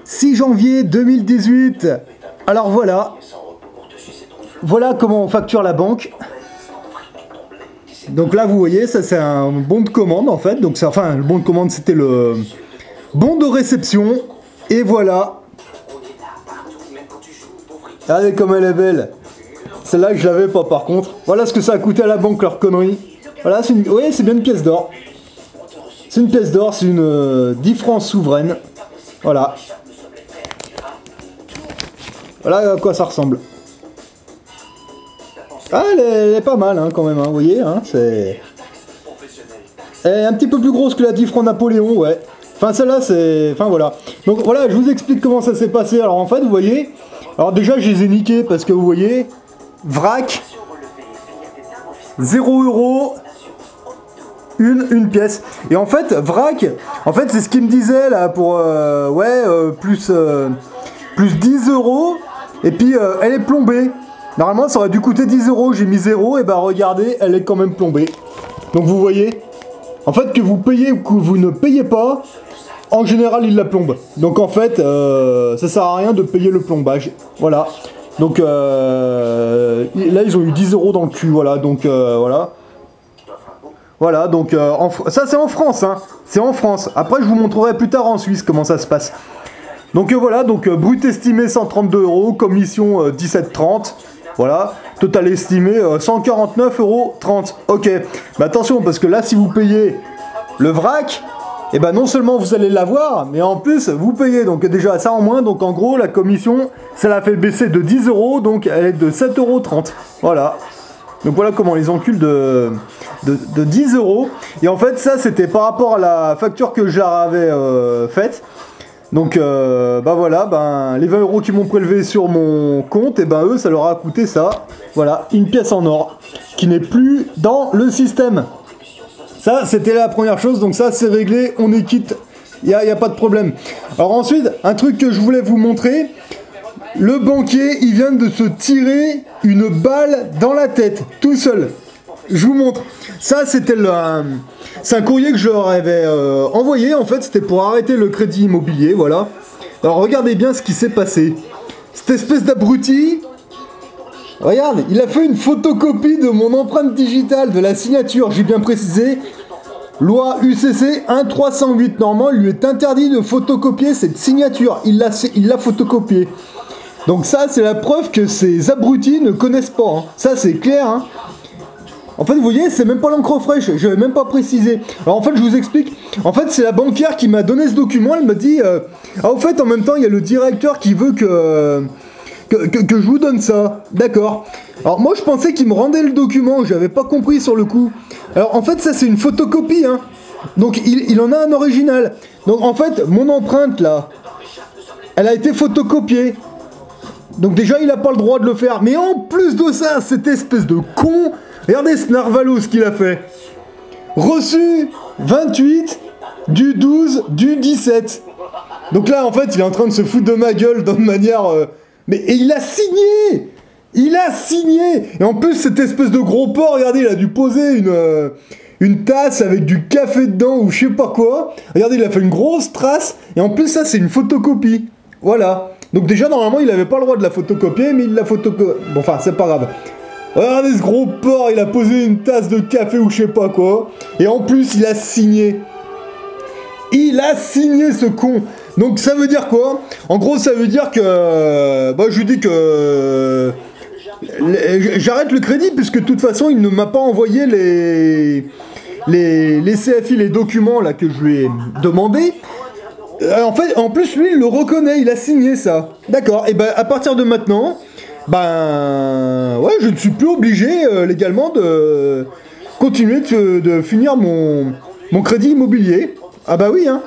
6 janvier 2018. Alors voilà. Voilà comment on facture la banque. Donc là, vous voyez, ça c'est un bon de commande en fait. Donc enfin, le bon de commande, c'était le bon de réception. Et voilà. Regardez comme elle est belle. Celle-là que je l'avais pas par contre. Voilà ce que ça a coûté à la banque leur connerie. Voilà, c'est une... Oui, c'est bien une pièce d'or. C'est une pièce d'or, c'est une 10 francs souveraine. Voilà. Voilà à quoi ça ressemble. Ah, elle est pas mal hein, quand même, hein, vous voyez, hein, c'est... Elle est un petit peu plus grosse que la 10 francs Napoléon, ouais. Enfin, celle-là, c'est... Enfin, voilà. Donc, voilà, je vous explique comment ça s'est passé. Alors, en fait, vous voyez... Alors, déjà, je les ai niqués parce que, vous voyez... Vrac... 0 €... Une pièce. Et en fait, vrac... En fait, c'est ce qu'il me disait, là, pour... plus 10 €. Et puis, elle est plombée. Normalement, ça aurait dû coûter 10 €. J'ai mis 0. Et bah, regardez, elle est quand même plombée. Donc, vous voyez... En fait, que vous payez ou que vous ne payez pas... En général, il la plombe. Donc en fait, ça sert à rien de payer le plombage. Voilà. Donc là, ils ont eu 10 € dans le cul. Voilà. Donc voilà. Voilà. Donc ça, c'est en France. Hein. C'est en France. Après, je vous montrerai plus tard en Suisse comment ça se passe. Donc voilà. Donc brut estimé 132 €. Commission 17,30. Voilà. Total estimé 149,30 €. Ok. Mais attention, parce que là, si vous payez le vrac... Et ben non seulement vous allez l'avoir, mais en plus vous payez. Donc déjà ça en moins, donc en gros la commission, ça l'a fait baisser de 10 €, donc elle est de 7,30 €. Voilà. Donc voilà comment les enculs de 10 €. Et en fait ça c'était par rapport à la facture que je leur avais faite. Donc bah voilà, ben les 20 € qu'ils m'ont prélevé sur mon compte, et ben eux ça leur a coûté ça. Voilà, une pièce en or qui n'est plus dans le système. Ça, c'était la première chose, donc ça, c'est réglé, on est quitte, il n'y a pas de problème. Alors ensuite, un truc que je voulais vous montrer, le banquier, il vient de se tirer une balle dans la tête, tout seul. Je vous montre. Ça, c'était c'est un courrier que je leur avais envoyé, en fait, c'était pour arrêter le crédit immobilier, voilà. Alors regardez bien ce qui s'est passé. Cette espèce d'abruti... Regarde, il a fait une photocopie de mon empreinte digitale, de la signature, j'ai bien précisé. Loi UCC 1308, normalement, il lui est interdit de photocopier cette signature. Il l'a photocopiée. Donc ça, c'est la preuve que ces abrutis ne connaissent pas. Hein. Ça, c'est clair. Hein. En fait, vous voyez, c'est même pas l'encre fraîche. Je vais même pas préciser. Alors en fait, je vous explique. En fait, c'est la banquière qui m'a donné ce document. Elle m'a dit... Ah, au fait, en même temps, il y a le directeur qui veut que je vous donne ça. D'accord. Alors moi je pensais qu'il me rendait le document, j'avais pas compris sur le coup. Alors en fait ça c'est une photocopie hein. Donc il en a un original. Donc en fait mon empreinte là, elle a été photocopiée. Donc déjà il a pas le droit de le faire. Mais en plus de ça, cette espèce de con, regardez ce narvalo ce qu'il a fait. Reçu 28 du 12 du 17. Donc là en fait il est en train de se foutre de ma gueule d'une manière... Mais et il a signé! Il a signé! Et en plus, cette espèce de gros porc, regardez, il a dû poser une tasse avec du café dedans ou je sais pas quoi. Regardez, il a fait une grosse trace. Et en plus, ça, c'est une photocopie. Voilà. Donc déjà, normalement, il avait pas le droit de la photocopier, mais il l'a photocopié. Bon, enfin, c'est pas grave. Regardez ce gros porc, il a posé une tasse de café ou je sais pas quoi. Et en plus, il a signé. Il a signé, ce con! Donc ça veut dire quoi? En gros ça veut dire que... Bah je lui dis que... J'arrête le crédit puisque de toute façon il ne m'a pas envoyé les CFI, les documents là que je lui ai demandé. En fait, en plus lui il le reconnaît, il a signé ça. D'accord, et ben à partir de maintenant, ben... Ouais, je ne suis plus obligé légalement de continuer de finir mon crédit immobilier. Ah bah oui hein.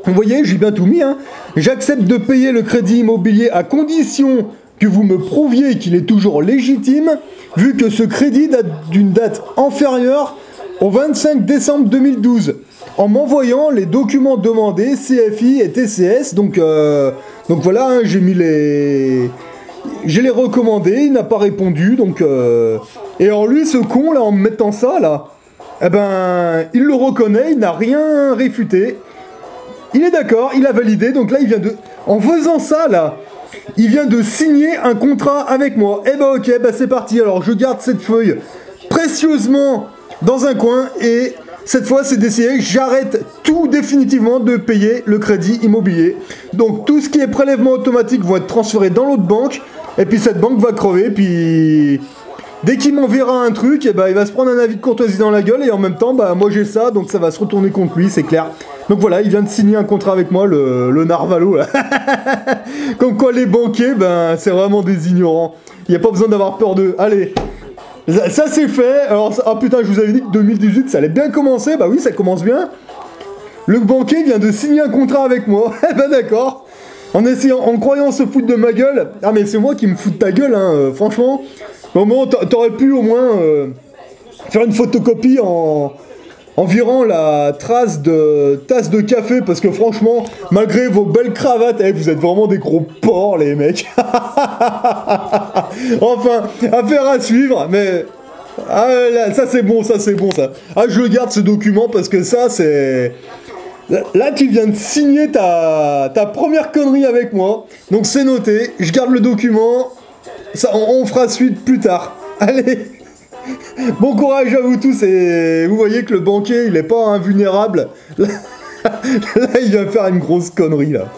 Vous voyez, j'ai bien tout mis, hein. J'accepte de payer le crédit immobilier à condition que vous me prouviez qu'il est toujours légitime, vu que ce crédit date d'une date inférieure au 25 décembre 2012, en m'envoyant les documents demandés, CFI et TCS. Donc voilà, hein, j'ai mis les... Je l'ai recommandé, il n'a pas répondu, donc... Et alors lui, ce con, là, en me mettant ça, là, eh ben, il le reconnaît, il n'a rien réfuté. il est d'accord, il a validé, donc là il vient de... En faisant ça là, il vient de signer un contrat avec moi. Eh ben ok, bah c'est parti, alors je garde cette feuille précieusement dans un coin et cette fois c'est décidé, j'arrête tout définitivement de payer le crédit immobilier. Donc tout ce qui est prélèvement automatique va être transféré dans l'autre banque et puis cette banque va crever, puis... Dès qu'il m'enverra un truc, eh ben, il va se prendre un avis de courtoisie dans la gueule et en même temps, bah, moi j'ai ça, donc ça va se retourner contre lui, c'est clair. Donc voilà, il vient de signer un contrat avec moi, le Narvalo. Là. Comme quoi les banquiers, ben, c'est vraiment des ignorants. Il n'y a pas besoin d'avoir peur d'eux. Allez, ça c'est fait. Alors, ah putain, je vous avais dit que 2018, ça allait bien commencer. Bah oui, ça commence bien. Le banquier vient de signer un contrat avec moi. Eh ben d'accord. En croyant se foutre de ma gueule. Ah mais c'est moi qui me fous de ta gueule, hein, franchement. Au moins, t'aurais pu au moins faire une photocopie en virant la trace de tasse de café, parce que franchement, malgré vos belles cravates, vous êtes vraiment des gros porcs, les mecs. Enfin, affaire à suivre, mais... Ah là, ça c'est bon, ça. Ah, je garde ce document parce que ça, c'est... Là, tu viens de signer ta première connerie avec moi, donc c'est noté, je garde le document... Ça, on fera suite plus tard. Allez, bon courage à vous tous et vous voyez que le banquier, il est pas invulnérable. Là, il vient faire une grosse connerie là.